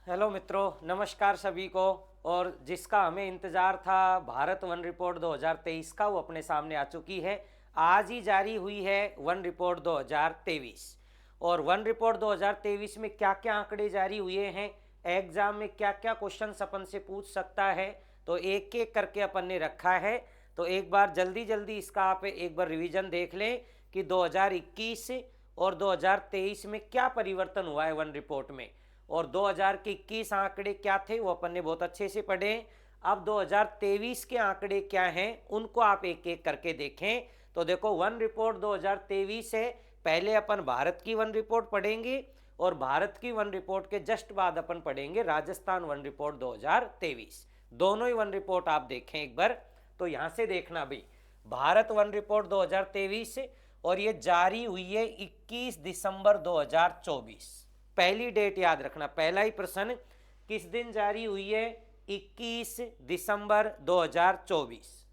Hello मित्रों, नमस्कार सभी को। और जिसका हमें इंतज़ार था भारत वन रिपोर्ट 2023 का, वो अपने सामने आ चुकी है। आज ही जारी हुई है वन रिपोर्ट 2023। और वन रिपोर्ट 2023 में क्या क्या आंकड़े जारी हुए हैं, एग्जाम में क्या क्या क्वेश्चन अपन से पूछ सकता है, तो एक एक करके अपन ने रखा है। तो एक बार जल्दी जल्दी इसका आप एक बार रिवीजन देख लें कि 2021 और 2023 में क्या परिवर्तन हुआ है वन रिपोर्ट में। और 2021 आंकड़े क्या थे वो अपन ने बहुत अच्छे से पढ़े। अब 2023 के आंकड़े क्या हैं उनको आप एक एक करके देखें। तो देखो, वन रिपोर्ट 2023 है। पहले अपन भारत की वन रिपोर्ट पढ़ेंगे और भारत की वन रिपोर्ट के जस्ट बाद अपन पढ़ेंगे राजस्थान वन रिपोर्ट 2023। दोनों ही वन रिपोर्ट आप देखें एक बार। तो यहां से देखना भाई, भारत वन रिपोर्ट 2023 और ये जारी हुई है 21 दिसंबर 2024। पहली डेट याद रखना, पहला ही प्रश्न, किस दिन जारी हुई है? 21 दिसंबर 2024।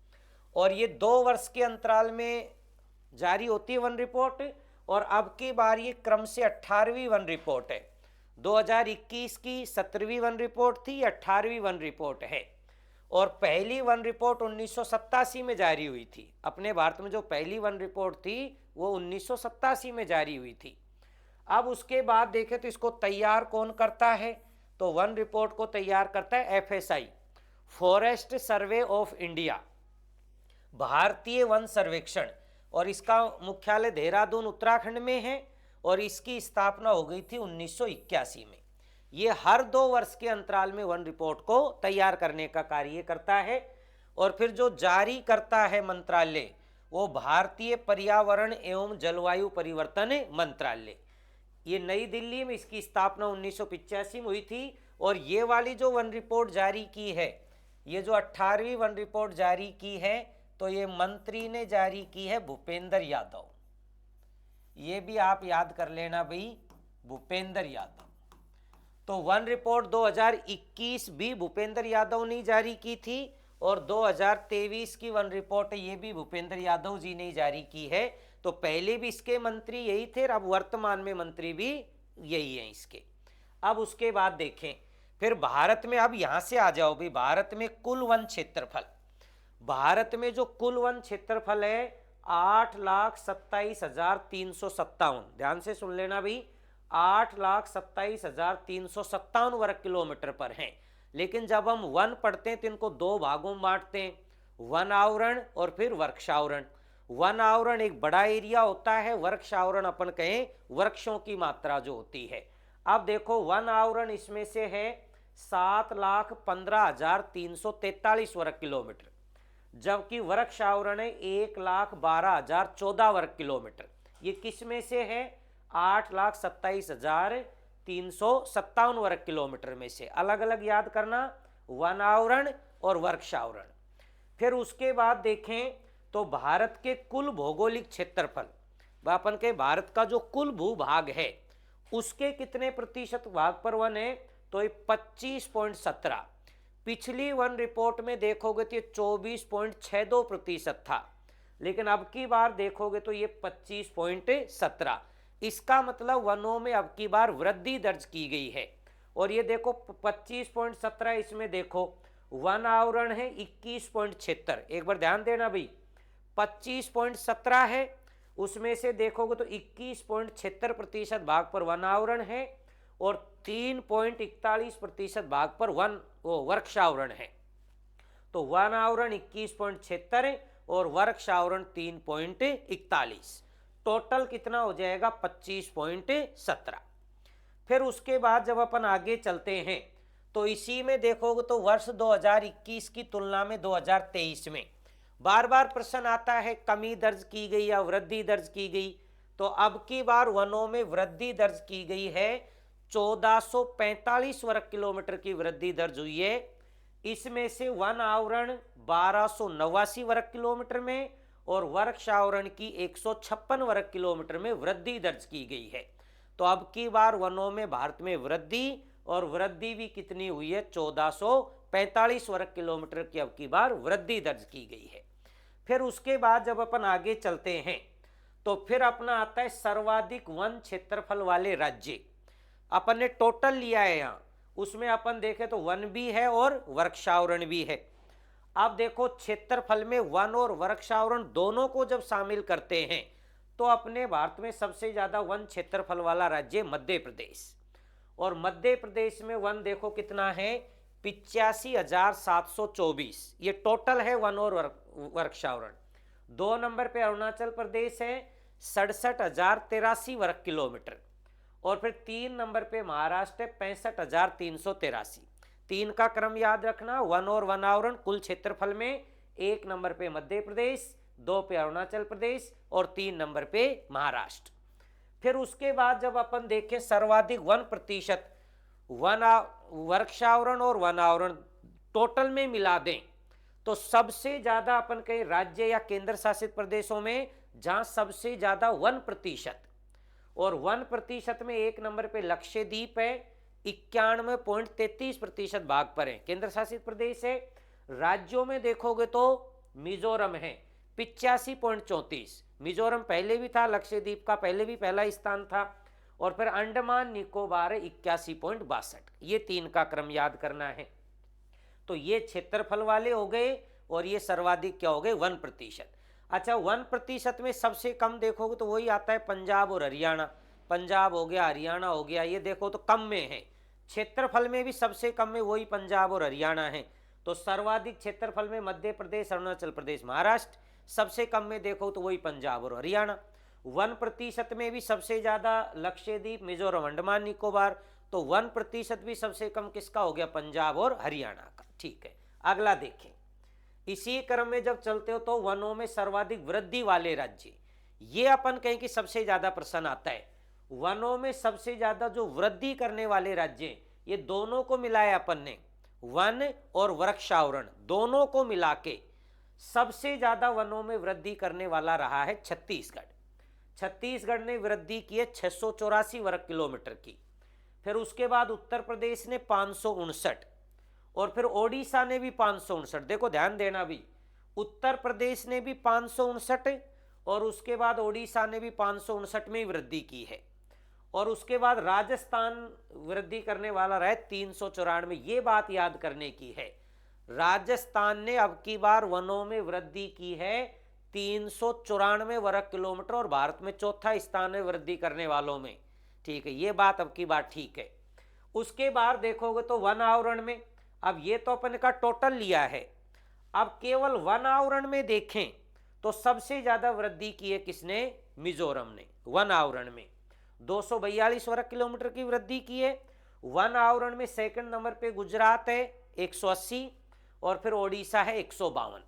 और ये 2 वर्ष के अंतराल में जारी होती है वन रिपोर्ट। और अब की बार ये क्रम से 18वीं वन रिपोर्ट है। 2021 की 17वीं वन रिपोर्ट थी, 18वीं वन रिपोर्ट है। और पहली वन रिपोर्ट 1987 में जारी हुई थी। अपने भारत में जो पहली वन रिपोर्ट थी वो 1987 में जारी हुई थी। अब उसके बाद देखें तो इसको तैयार कौन करता है? तो वन रिपोर्ट को तैयार करता है FSI, forest survey of India, भारतीय वन सर्वेक्षण। और इसका मुख्यालय देहरादून उत्तराखंड में है। और इसकी स्थापना हो गई थी 1981 में। ये हर 2 वर्ष के अंतराल में वन रिपोर्ट को तैयार करने का कार्य करता है। और फिर जो जारी करता है मंत्रालय, वो भारतीय पर्यावरण एवं जलवायु परिवर्तन मंत्रालय। ये नई दिल्ली में इसकी स्थापना 1985 में हुई थी। और ये वाली जो वन रिपोर्ट जारी की है, ये जो 18वीं वन रिपोर्ट जारी की है, तो ये मंत्री ने जारी की है, भूपेंद्र यादव। ये भी आप याद कर लेना भाई, भूपेंद्र यादव। तो वन रिपोर्ट 2021 भी भूपेंद्र यादव ने जारी की थी। और 2023 की वन रिपोर्ट ये भी भूपेंद्र यादव जी ने जारी की है। तो पहले भी इसके मंत्री यही थे, अब वर्तमान में मंत्री भी यही हैं इसके। अब उसके बाद देखें, फिर भारत में, अब यहां से आ जाओ भाई, भारत में कुल वन क्षेत्रफल। भारत में जो कुल वन क्षेत्रफल है 8,27,357। ध्यान से सुन लेना भाई, 8,27,357 वर्ग किलोमीटर पर हैं। लेकिन जब हम वन पढ़ते हैं तो इनको 2 भागों में बांटते हैं, वन आवरण और फिर वृक्षावरण। वन आवरण एक बड़ा एरिया होता है, वृक्षावरण अपन कहें वृक्षों की मात्रा जो होती है। अब देखो, वन आवरण इसमें से है 7,15,343 वर्ग किलोमीटर, जबकि वृक्ष आवरण है 1,12,014 वर्ग किलोमीटर। ये किस में से है? 8,27,357 वर्ग किलोमीटर में से। अलग अलग याद करना, वन आवरण और वृक्ष आवरण। फिर उसके बाद देखें तो भारत के कुल भौगोलिक क्षेत्रफल, अपन के भारत का जो कुल भूभाग है उसके कितने प्रतिशत भाग पर वन है? तो ये 25.17। पिछली वन रिपोर्ट में देखोगे तो ये 24.62% था, लेकिन अब की बार देखोगे तो ये 25.17। इसका मतलब वनों में अब की बार वृद्धि दर्ज की गई है। और ये देखो 25.17, इसमें देखो वन आवरण है 21.76। एक बार ध्यान देना भाई, 25.17 है, उसमें से देखोगे तो 21.76% भाग पर वन आवरण है और 3.41% भाग पर वृक्ष आवरण है। तो वन आवरण 21.76 और वृक्ष आवरण 3.41। टोटल कितना हो जाएगा? 25.17। फिर उसके बाद जब अपन आगे चलते हैं तो इसी में देखोगे तो वर्ष 2021 की तुलना में 2023 में बार बार प्रश्न आता है, कमी दर्ज की गई या वृद्धि दर्ज की गई। तो अब की बार वनों में वृद्धि दर्ज की गई है, 1445 वर्ग किलोमीटर की वृद्धि दर्ज हुई है। इसमें से वन आवरण 1289 वर्ग किलोमीटर में और वृक्ष आवरण की 156 वर्ग किलोमीटर में वृद्धि दर्ज की गई है। तो अब की बार वनों में भारत में वृद्धि, और वृद्धि भी कितनी हुई है? 1445 वर्ग किलोमीटर की अब की बार वृद्धि दर्ज की गई है। फिर उसके बाद जब अपन आगे चलते हैं तो फिर अपना आता है सर्वाधिक वन क्षेत्रफल वाले राज्य। अपन ने टोटल लिया है यहाँ, उसमें अपन देखें तो वन भी है और वृक्षावरण भी है। अब देखो क्षेत्रफल में वन और वृक्षावरण दोनों को जब शामिल करते हैं तो अपने भारत में सबसे ज्यादा वन क्षेत्रफल वाला राज्य मध्य प्रदेश। और मध्य प्रदेश में वन देखो कितना है, 85,724, ये टोटल है वन और वृक्षावरण। 2 नंबर पे अरुणाचल प्रदेश है 67,083 वर्ग किलोमीटर। और फिर 3 नंबर पे महाराष्ट्र है 65,383। 3 का क्रम याद रखना, वन और वनावरण कुल क्षेत्रफल में 1 नंबर पे मध्य प्रदेश, 2 पे अरुणाचल प्रदेश और 3 नंबर पे महाराष्ट्र। फिर उसके बाद जब अपन देखें सर्वाधिक वन प्रतिशत, वृक्षावरण और वनावरण टोटल में मिला दें तो सबसे ज्यादा अपन कहें राज्य या केंद्र शासित प्रदेशों में जहां सबसे ज्यादा वन प्रतिशत, और वन प्रतिशत में 1 नंबर पे लक्षद्वीप है 91.33% भाग पर है, केंद्र शासित प्रदेश है। राज्यों में देखोगे तो मिजोरम है 85.34, मिजोरम पहले भी था, लक्षद्वीप का पहले भी पहला स्थान था। और फिर अंडमान निकोबार 81.62, ये 3 का क्रम याद करना है। तो ये क्षेत्रफल वाले हो गए और ये सर्वाधिक क्या हो गए, 1%। अच्छा 1% में सबसे कम देखोगे तो वही आता है पंजाब और हरियाणा। पंजाब हो गया, हरियाणा हो गया, ये देखो तो कम में है। क्षेत्रफल में भी सबसे कम में वही पंजाब और हरियाणा है। तो सर्वाधिक क्षेत्रफल में मध्य प्रदेश, अरुणाचल प्रदेश, महाराष्ट्र, सबसे कम में देखो तो वही पंजाब और हरियाणा। 1% में भी सबसे ज्यादा लक्षद्वीप, मिजोरम, अंडमान निकोबार, तो 1% भी सबसे कम किसका हो गया, पंजाब और हरियाणा का। ठीक है, अगला देखें। इसी क्रम में जब चलते हो तो वनों में सर्वाधिक वृद्धि वाले राज्य, ये अपन कहें कि सबसे ज्यादा प्रश्न आता है। वनों में सबसे ज्यादा जो वृद्धि करने वाले राज्य, ये दोनों को मिलाया अपन ने, वन और वृक्षावरण दोनों को मिला के सबसे ज्यादा वनों में वृद्धि करने वाला रहा है छत्तीसगढ़। छत्तीसगढ़ ने वृद्धि की है 684 वर्ग किलोमीटर की। फिर उसके बाद उत्तर प्रदेश ने 559 और फिर ओडिशा ने भी 559। देखो ध्यान देना भी, उत्तर प्रदेश ने भी 559 और उसके बाद ओडिशा ने भी 559 में वृद्धि की है। और उसके बाद राजस्थान वृद्धि करने वाला रहा 394। ये बात याद करने की है, राजस्थान ने अब की बार वनों में वृद्धि की है 394 वर्ग किलोमीटर और भारत में चौथा स्थान है वृद्धि करने वालों में। ठीक है, ये बात अब की बार ठीक है। उसके बाद देखोगे तो वन आवरण में, अब ये तो अपन का टोटल लिया है, अब केवल वन आवरण में देखें तो सबसे ज्यादा वृद्धि की है किसने, मिजोरम ने। वन आवरण में 242 वर्ग किलोमीटर की वृद्धि की है। वन आवरण में सेकंड नंबर पे गुजरात है 180 और फिर ओडिशा है 152।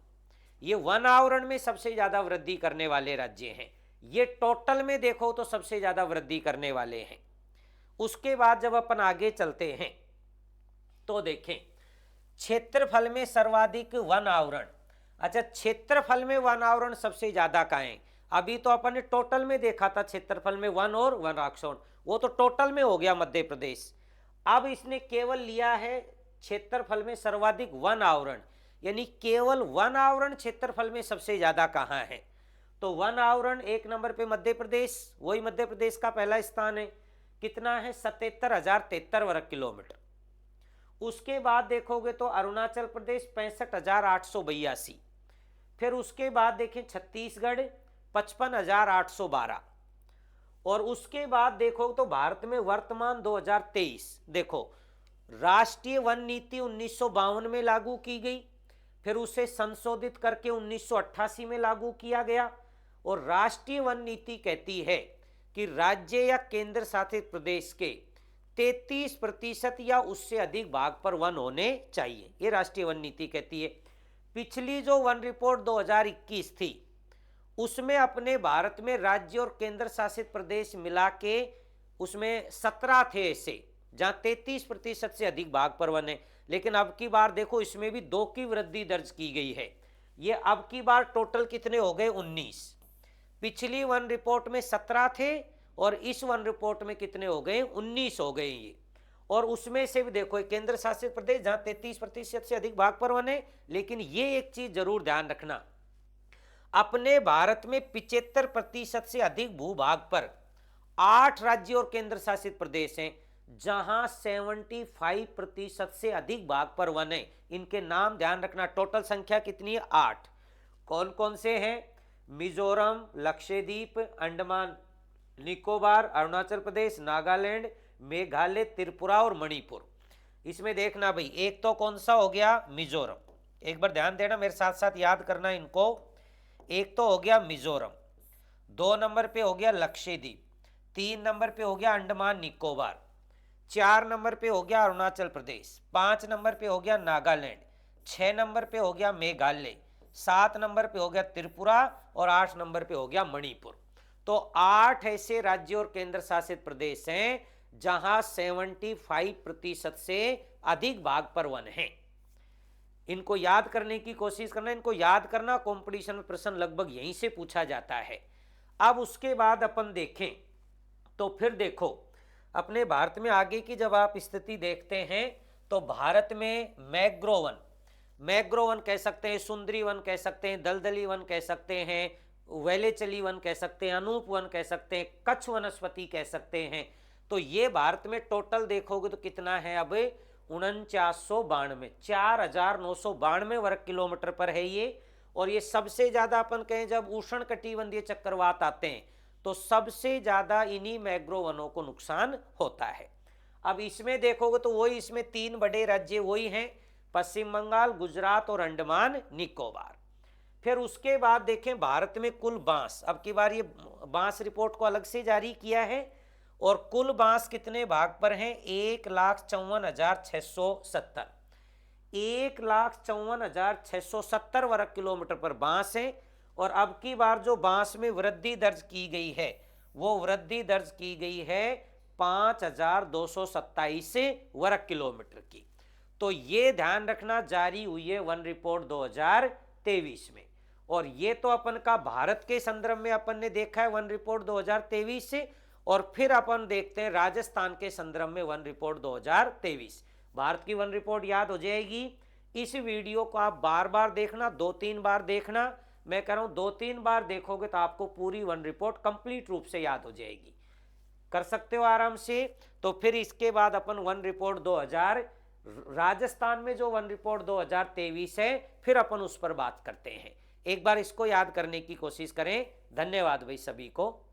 ये वन आवरण में सबसे ज्यादा वृद्धि करने वाले राज्य हैं। ये टोटल में देखो तो सबसे ज्यादा वृद्धि करने वाले हैं। उसके बाद जब अपन आगे चलते हैं तो देखें क्षेत्रफल में सर्वाधिक वन आवरण। अच्छा क्षेत्रफल में वन आवरण सबसे ज्यादा कहाँ है, अभी तो अपन ने टोटल में देखा था क्षेत्रफल में वन और वनाक्षण, वो तो टोटल में हो गया मध्य प्रदेश। अब इसने केवल लिया है क्षेत्रफल में सर्वाधिक वन आवरण, यानी केवल वन आवरण क्षेत्रफल में सबसे ज्यादा कहाँ है। तो वन आवरण 1 नंबर पे मध्य प्रदेश, वही मध्य प्रदेश का पहला स्थान है, कितना है 77,073 वर्ग किलोमीटर। उसके बाद देखोगे तो अरुणाचल प्रदेश 65,882। फिर उसके बाद देखें छत्तीसगढ़ 55,812 और उसके बाद देखो तो भारत में वर्तमान 2023 देखो राष्ट्रीय वन नीति 1952 में लागू की गई, फिर उसे संशोधित करके 1988 में लागू किया गया। और राष्ट्रीय वन नीति कहती है कि राज्य या केंद्र शासित प्रदेश के 33% या उससे अधिक भाग पर वन होने चाहिए, ये राष्ट्रीय वन नीति कहती है। पिछली जो वन रिपोर्ट 2021 थी उसमें अपने भारत में राज्य और केंद्र शासित प्रदेश मिला के उसमें 17 थे ऐसे जहां 33% से अधिक भाग पर वन है, लेकिन अब की बार देखो इसमें भी 2 की वृद्धि दर्ज की गई है। ये अब की बार टोटल कितने हो गए 19। पिछली वन रिपोर्ट में 17 थे और इस वन रिपोर्ट में कितने हो गए 19 हो गए ये। और उसमें से भी देखो केंद्र शासित प्रदेश जहां 33% से अधिक भाग पर वन है, लेकिन ये एक चीज जरूर ध्यान रखना, अपने भारत में 75% से अधिक भूभाग पर 8 राज्य और केंद्र शासित प्रदेश हैं जहां 75% से अधिक भाग पर वन है। इनके नाम ध्यान रखना। टोटल संख्या कितनी है? 8। कौन कौन से हैं? मिजोरम, लक्षद्वीप, अंडमान निकोबार, अरुणाचल प्रदेश, नागालैंड, मेघालय, त्रिपुरा और मणिपुर। इसमें देखना भाई, एक तो कौन सा हो गया? मिजोरम। एक बार ध्यान देना, मेरे साथ साथ याद करना इनको। एक तो हो गया मिजोरम, 2 नंबर पे हो गया लक्षद्वीप, 3 नंबर पे हो गया अंडमान निकोबार, 4 नंबर पे हो गया अरुणाचल प्रदेश, 5 नंबर पे हो गया नागालैंड, 6 नंबर पे हो गया मेघालय, 7 नंबर पे हो गया त्रिपुरा और 8 नंबर पे हो गया मणिपुर। तो 8 ऐसे राज्य और केंद्र शासित प्रदेश हैं जहां 75% से अधिक भाग पर वन है। इनको याद करने की कोशिश करना। इनको याद करना, कंपटीशन में प्रश्न लगभग यहीं से पूछा जाता है। अब उसके बाद अपन देखें तो फिर देखो, अपने भारत में आगे की जब आप स्थिति देखते हैं तो भारत में मैग्रो वन कह सकते हैं, सुंदरी वन कह सकते हैं, दलदली वन कह सकते हैं, वेलेचली वन कह सकते हैं, अनूप वन कह सकते हैं, कच्छ वनस्पति कह सकते हैं। तो ये भारत में टोटल देखोगे तो कितना है? अब 4992, 4992 वर्ग किलोमीटर पर है ये। और ये सबसे ज्यादा अपन कहें जब उष्ण कटिबंधीय चक्रवात आते हैं तो सबसे ज्यादा इन्हीं मैग्रो वनों को नुकसान होता है। अब इसमें देखोगे तो वही, इसमें 3 बड़े राज्य वही हैं, पश्चिम बंगाल, गुजरात और अंडमान निकोबार। फिर उसके बाद देखें भारत में कुल बांस, अब की बार ये बांस रिपोर्ट को अलग से जारी किया है और कुल बांस कितने भाग पर हैं? 1,54,670, 1,54,670 वर्ग किलोमीटर पर बांस है। और अब की बार जो बांस में वृद्धि दर्ज की गई है वो वृद्धि दर्ज की गई है 5,227 वर्ग किलोमीटर की। तो ये ध्यान रखना, जारी हुई है वन रिपोर्ट 2023 में। और ये तो अपन का भारत के संदर्भ में अपन ने देखा है वन रिपोर्ट 2023 से। और फिर अपन देखते हैं राजस्थान के संदर्भ में वन रिपोर्ट 2023। भारत की वन रिपोर्ट याद हो जाएगी। इस वीडियो को आप बार बार देखना, 2-3 बार देखना। मैं कह रहा हूं 2-3 बार देखोगे तो आपको पूरी वन रिपोर्ट कंप्लीट रूप से याद हो जाएगी। कर सकते हो आराम से। तो फिर इसके बाद अपन वन रिपोर्ट 2000 राजस्थान में जो वन रिपोर्ट 2023 है फिर अपन उस पर बात करते हैं। एक बार इसको याद करने की कोशिश करें। धन्यवाद भाई सभी को।